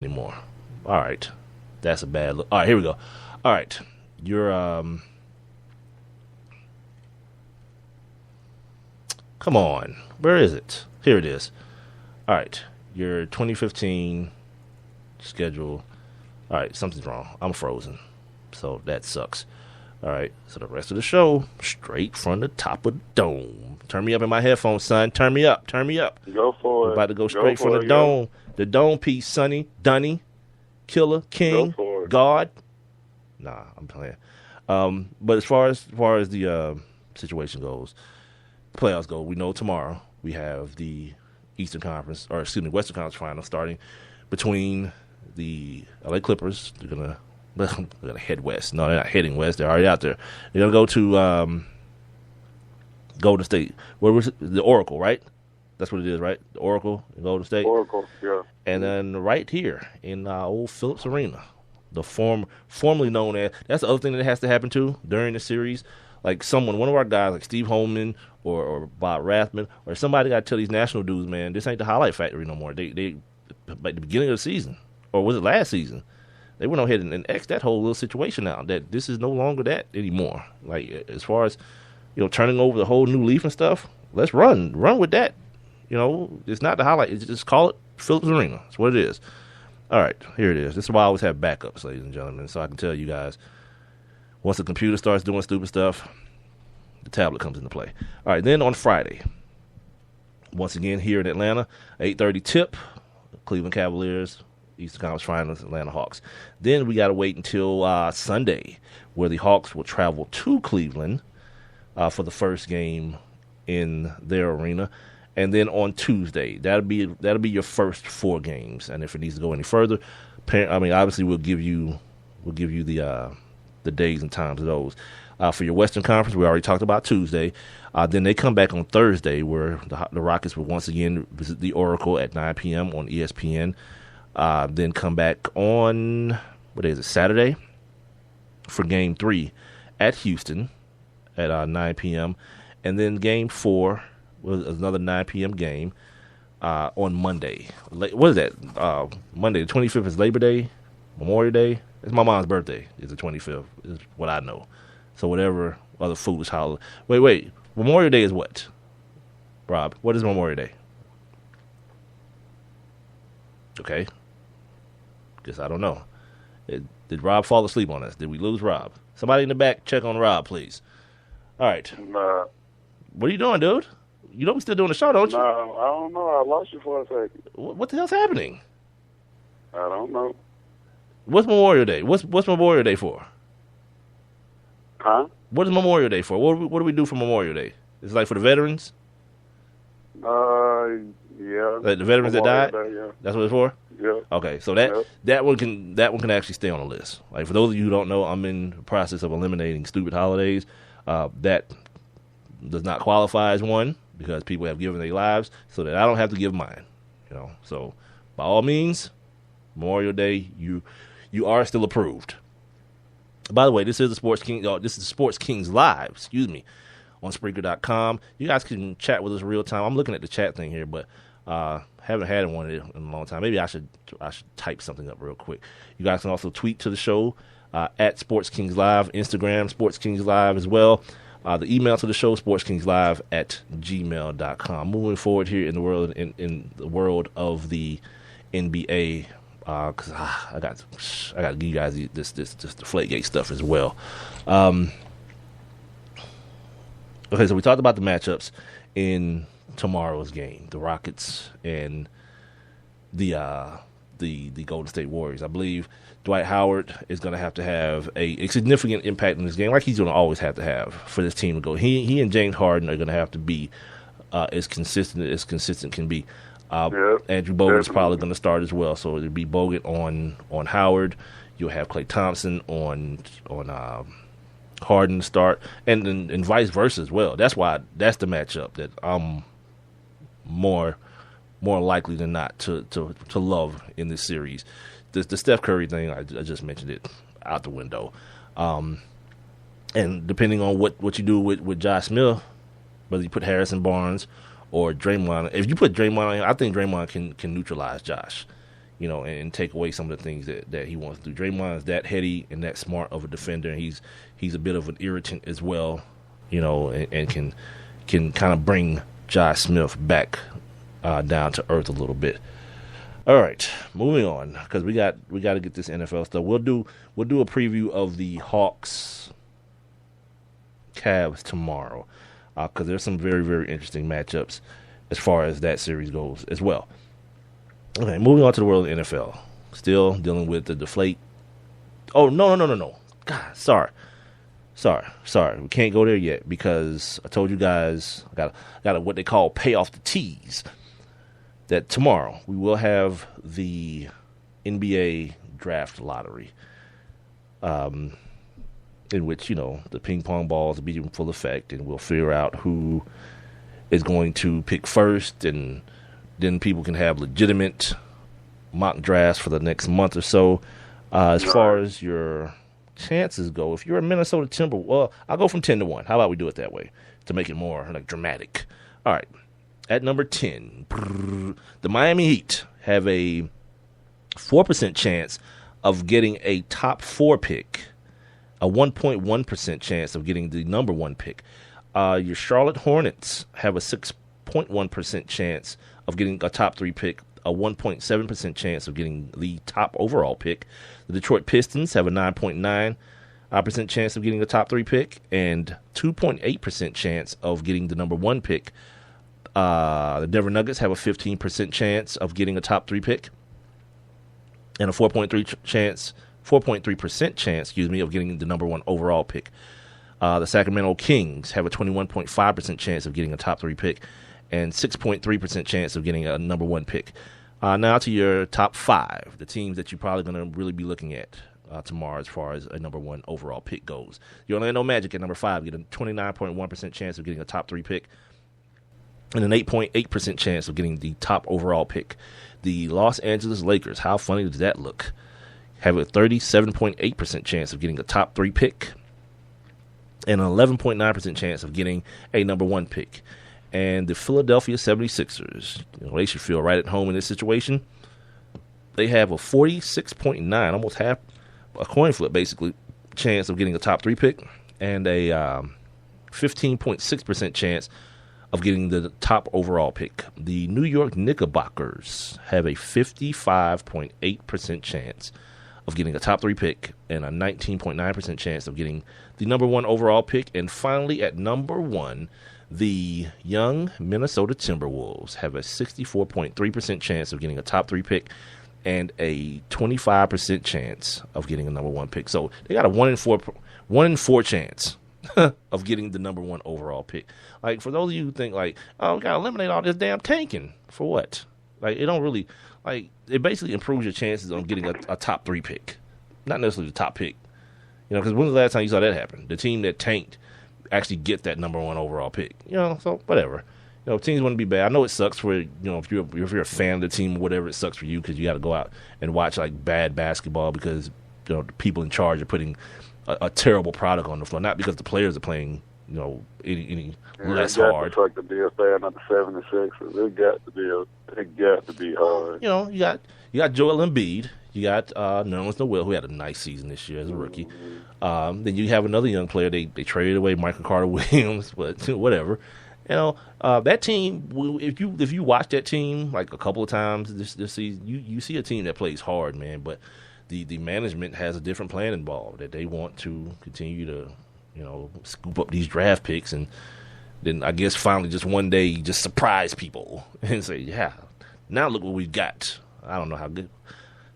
anymore. All right, that's a bad look. All right, here we go. All right, you're come on, where is it? Here it is. All right, your 2015 schedule. All right, something's wrong. I'm frozen, so that sucks. All right, so the rest of the show straight from the top of the dome. Turn me up in my headphones, son. Turn me up. Turn me up. Go We're for it. about to go Go straight from for the it, yo. dome. The dome piece, Sonny, Dunny, Killer, Go King, for it. God. Nah, I'm playing. But as far as the situation goes, the playoffs go. We know tomorrow we have the Western Conference final starting between the LA Clippers. They're gonna head west. No, they're not heading west. They're already out there. They're gonna go to Golden State. Where was it? The Oracle, right? That's what it is, right? The Oracle in Golden State. Oracle, yeah. And then right here in old Phillips Arena, the formerly known as, that's the other thing that has to happen too during the series. Like one of our guys, like Steve Holman or Bob Rathman, or somebody got to tell these national dudes, man, this ain't the highlight factory no more. They at the beginning of the season, or was it last season? They went ahead and X that whole little situation out. That this is no longer that anymore. Like as far as turning over the whole new leaf and stuff, let's run with that. It's not the highlight. It's just call it Phillips Arena. That's what it is. All right, here it is. This is why I always have backups, ladies and gentlemen, so I can tell you guys. Once the computer starts doing stupid stuff, the tablet comes into play. All right, then on Friday, once again here in Atlanta, 8:30 tip, Cleveland Cavaliers, Eastern Conference Finals, Atlanta Hawks. Then we got to wait until Sunday, where the Hawks will travel to Cleveland for the first game in their arena. And then on Tuesday, that'll be your first 4 games. And if it needs to go any further, obviously we'll give you the days and times of those. For your Western Conference, we already talked about Tuesday. Then they come back on Thursday, where the Rockets will once again visit the Oracle at 9 p.m. on ESPN. Then come back on, Saturday, for Game 3 at Houston at 9 p.m. And then Game 4 was another 9 p.m. game on Monday. What is that? Monday, the 25th is Labor Day, Memorial Day. It's my mom's birthday. It's the 25th, is what I know. So whatever other foolish holiday. Wait. Memorial Day is what? Rob, what is Memorial Day? Okay. Guess I don't know. Did Rob fall asleep on us? Did we lose Rob? Somebody in the back, check on Rob, please. All right. Nah, What are you doing, dude? You know we still doing the show, don't you? I don't know. I lost you for a second. What the hell's happening? I don't know. What's Memorial Day? What's Memorial Day for? Huh? What is Memorial Day for? What do we do for Memorial Day? It's like for the veterans? Yeah. Like the veterans that died? Day, yeah. That's what it's for? Yeah. Okay, so Yeah. that one can actually stay on the list. Like for those of you who don't know, I'm in the process of eliminating stupid holidays. That does not qualify as one because people have given their lives, so that I don't have to give mine. So by all means, Memorial Day, you are still approved. By the way, this is the Sports King. This is Sports Kings Live. Excuse me, on Spreaker.com. You guys can chat with us real time. I'm looking at the chat thing here, but haven't had one in a long time. Maybe I should type something up real quick. You guys can also tweet to the show at Sports Kings Live, Instagram Sports Kings Live as well. The email to the show, sportskingslive@gmail.com. Moving forward here in the world of the NBA. Because I got to give you guys this Deflategate stuff as well. Okay, so we talked about the matchups in tomorrow's game, the Rockets and the Golden State Warriors. I believe Dwight Howard is going to have a significant impact in this game, like he's going to always have to have for this team to go. He and James Harden are going to have to be as consistent can be. Andrew Bogut's probably going to start as well, so it'll be Bogut on Howard. You'll have Klay Thompson on Harden to start, and vice versa as well. That's the matchup that I'm more likely than not to love in this series. The Steph Curry thing, I just mentioned it, out the window. And depending on what you do with Josh Smith, whether you put Harrison Barnes or Draymond. If you put Draymond on, I think Draymond can neutralize Josh. and take away some of the things that he wants to do. Draymond is that heady and that smart of a defender, and he's a bit of an irritant as well, and can kind of bring Josh Smith back down to earth a little bit. All right, moving on, because we got to get this NFL stuff. We'll do a preview of the Hawks Cavs tomorrow, because there's some very, very interesting matchups as far as that series goes as well. Okay, moving on to the world of the NFL. Still dealing with the deflate. Oh, no. God, sorry. We can't go there yet because I told you guys I got what they call pay off the tease. That tomorrow we will have the NBA draft lottery, in which the ping pong balls will be in full effect, and we'll figure out who is going to pick first, and then people can have legitimate mock drafts for the next month or so. As far as your chances go, if you're a Minnesota Timberwolves, well, I'll go from 10-1. How about we do it that way to make it more dramatic? All right. At number 10, the Miami Heat have a 4% chance of getting a top 4 pick, a 1.1% chance of getting the number 1 pick. Your Charlotte Hornets have a 6.1% chance of getting a top 3 pick, a 1.7% chance of getting the top overall pick. The Detroit Pistons have a 9.9% chance of getting the top 3 pick and 2.8% chance of getting the number 1 pick. The Denver Nuggets have a 15% chance of getting a top 3 pick and a 4.3% chance, of getting the number 1 overall pick. The Sacramento Kings have a 21.5% chance of getting a top 3 pick and 6.3% chance of getting a number 1 pick. Now to your top 5, the teams that you're probably going to really be looking at tomorrow as far as a number 1 overall pick goes. The Orlando Magic at number 5 get a 29.1% chance of getting a top 3 pick and an 8.8% chance of getting the top overall pick. The Los Angeles Lakers, how funny does that look? Have a 37.8% chance of getting a top 3 pick and an 11.9% chance of getting a number 1 pick. And the Philadelphia 76ers, they should feel right at home in this situation. They have a 46.9, almost half a coin flip basically, chance of getting a top 3 pick and a 15.6% chance of getting the top overall pick. The New York Knickerbockers have a 55.8% chance of getting a top 3 pick and a 19.9% chance of getting the number 1 overall pick. And finally, at number 1, the young Minnesota Timberwolves have a 64.3% chance of getting a top 3 pick and a 25% chance of getting a number 1 pick. So they got a 1 in 4 chance of getting the number 1 overall pick. Like, for those of you who think we gotta eliminate all this damn tanking for what? It don't really, it basically improves your chances on getting a top 3 pick, not necessarily the top pick. Because when was the last time you saw that happen? The team that tanked actually get that number 1 overall pick. So whatever. Teams want to be bad. I know it sucks for if you're a fan of the team or whatever. It sucks for you because you got to go out and watch bad basketball because the people in charge are putting a terrible product on the floor, not because the players are playing any less hard. It's like the deal staying at the 76ers. It got to be hard. You got Joel Embiid. You got Nerlens Noel, who had a nice season this year as a rookie. Then you have another young player. They traded away Michael Carter Williams, but whatever. That team. If you watch that team a couple of times this season, you see a team that plays hard, man. But the management has a different plan involved, that they want to continue to scoop up these draft picks, and then I guess finally just one day just surprise people and say, yeah, now look what we've got. I don't know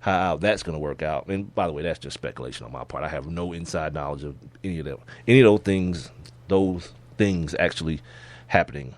how that's going to work out. And by the way, that's just speculation on my part. I have no inside knowledge of any of those things actually happening.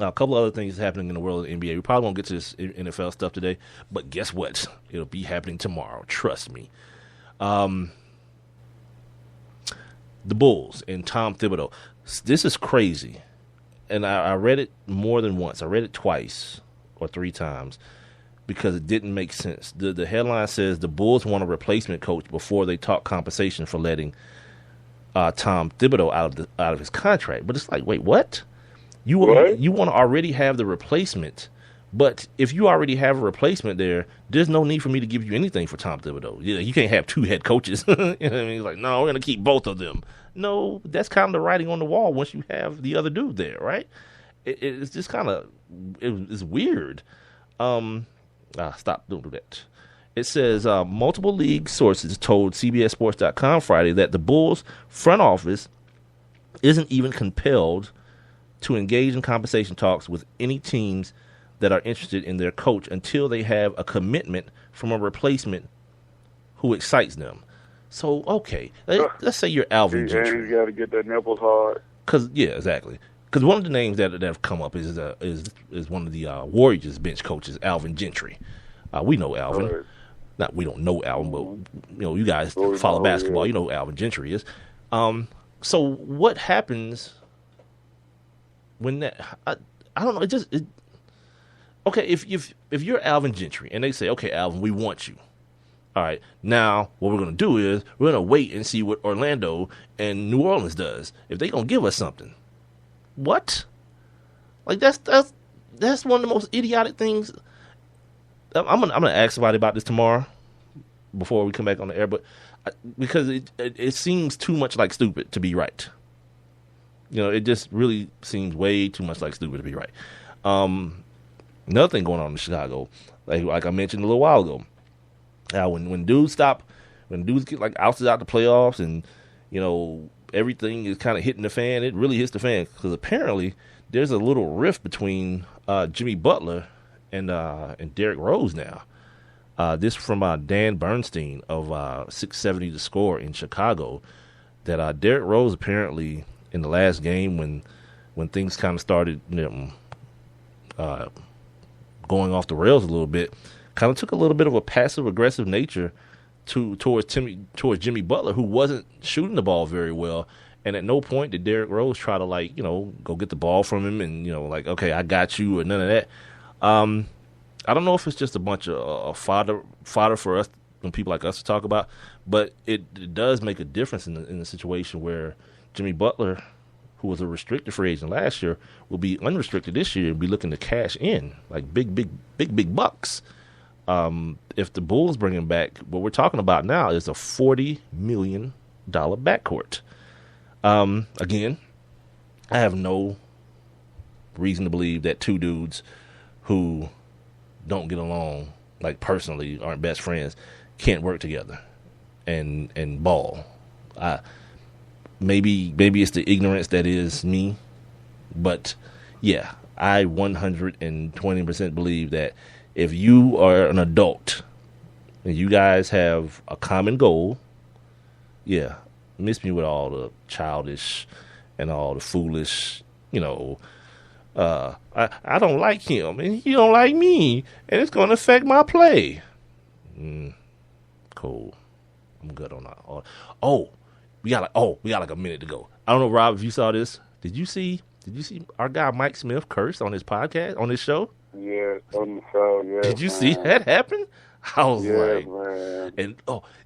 A couple other things happening in the world of the NBA. We probably won't get to this NFL stuff today, but guess what? It'll be happening tomorrow. Trust me. The Bulls and Tom Thibodeau. This is crazy. And I read it more than once. I read it twice or 3 times because it didn't make sense. The headline says the Bulls want a replacement coach before they talk compensation for letting Tom Thibodeau out of his contract. But it's wait, what? You want to already have the replacement But if you already have a replacement there, there's no need for me to give you anything for Tom Thibodeau. You can't have two head coaches. You know what I mean? It's like, no, we're going to keep both of them. No, that's kind of the writing on the wall once you have the other dude there, right? It's just kind of, it's weird. Stop, don't do that. It says multiple league sources told CBSSports.com Friday that the Bulls front office isn't even compelled to engage in compensation talks with any teams that are interested in their coach until they have a commitment from a replacement who excites them. So, okay, let's say you're Alvin Gentry. And he's got to get that nipples hard. Yeah, exactly. Because one of the names that have come up is one of the Warriors bench coaches, Alvin Gentry. We know Alvin. Right. Not we don't know Alvin, but you guys follow basketball. Yeah. You know who Alvin Gentry is. So what happens when that? I don't know. Okay. If you're Alvin Gentry and they say, okay, Alvin, we want you. All right. Now what we're gonna do is we're gonna wait and see what Orlando and New Orleans does. If they gonna give us something, what? Like that's one of the most idiotic things. I'm gonna ask somebody about this tomorrow before we come back on the air, but because it seems too much like stupid to be right. It just really seems way too much like stupid to be right. Another thing going on in Chicago, like I mentioned a little while ago, when dudes get like ousted out the playoffs and everything is kind of hitting the fan, it really hits the fan because apparently there's a little rift between Jimmy Butler and Derrick Rose now. This from Dan Bernstein of 670 The Score in Chicago, that Derrick Rose apparently in the last game when things kind of started going off the rails a little bit, kind of took a little bit of a passive aggressive nature towards Jimmy Butler, who wasn't shooting the ball very well. And at no point did Derrick Rose try to go get the ball from him and okay, I got you, or none of that. I don't know if it's just a bunch of fodder for us and people like us to talk about, but it does make a difference in the situation where Jimmy Butler, who was a restricted free agent last year, will be unrestricted this year and be looking to cash in like big bucks. If the Bulls bring him back, what we're talking about now is a $40 million backcourt. Again, I have no reason to believe that two dudes who don't get along, like personally, aren't best friends, can't work together and ball. Maybe it's the ignorance that is me, but yeah, I 120% believe that if you are an adult and you guys have a common goal, yeah, miss me with all the childish and all the foolish, I don't like him, and he don't like me, and it's going to affect my play. Cool. I'm good on that. We got like a minute to go. I don't know, Rob, if you saw this. Did you see our guy Mike Smith curse on his podcast, on his show? Yeah, on the show, yeah. Did you see that happen? I was like, man. And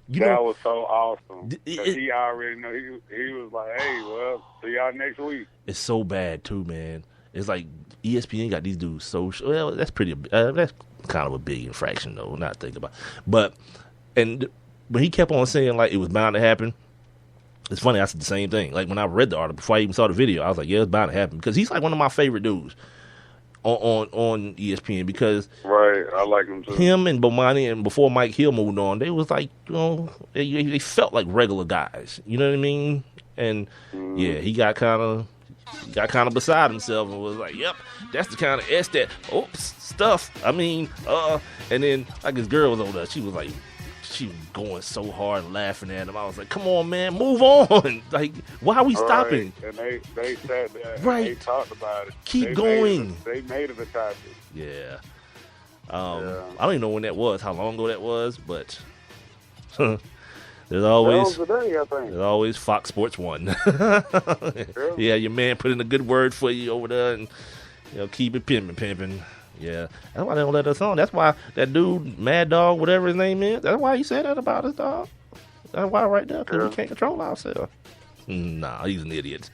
that was so awesome. He already know. He was like, hey, well, see y'all next week. It's so bad too, man. It's like ESPN got these dudes so well. That's that's kind of a big infraction though. Not to think about, but when he kept on saying like it was bound to happen. It's funny. I said the same thing. Like when I read the article before I even saw the video, I was like, yeah, it's bound to happen because he's like one of my favorite dudes on ESPN because right, I like him too. Him and Bomani, and before Mike Hill moved on, they was like they felt like regular guys. You know what I mean? And yeah, he got kind of beside himself and was like, yep, that's the kind of stuff. I mean, and then like his girl was over there, she was going so hard laughing at him. I was like, come on, man, move on. Like, why are we stopping? And they said that. Right. They talked about it. Keep going. They made it a topic. Yeah. I don't even know when that was, how long ago that was, but there's always today, I think. There's always Fox Sports 1. Yeah, your man put in a good word for you over there and keep it pimping. Yeah, that's why they don't let us on. That's why that dude, Mad Dog, whatever his name is, that's why he said that about us, dog. That's why right there, because we can't control ourselves. Nah, he's an idiot.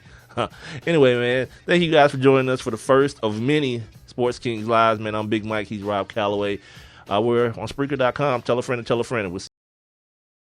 Anyway, man, thank you guys for joining us for the first of many Sports Kings Lives, man. I'm Big Mike. He's Rob Calloway. We're on Spreaker.com. Tell a friend and tell a friend.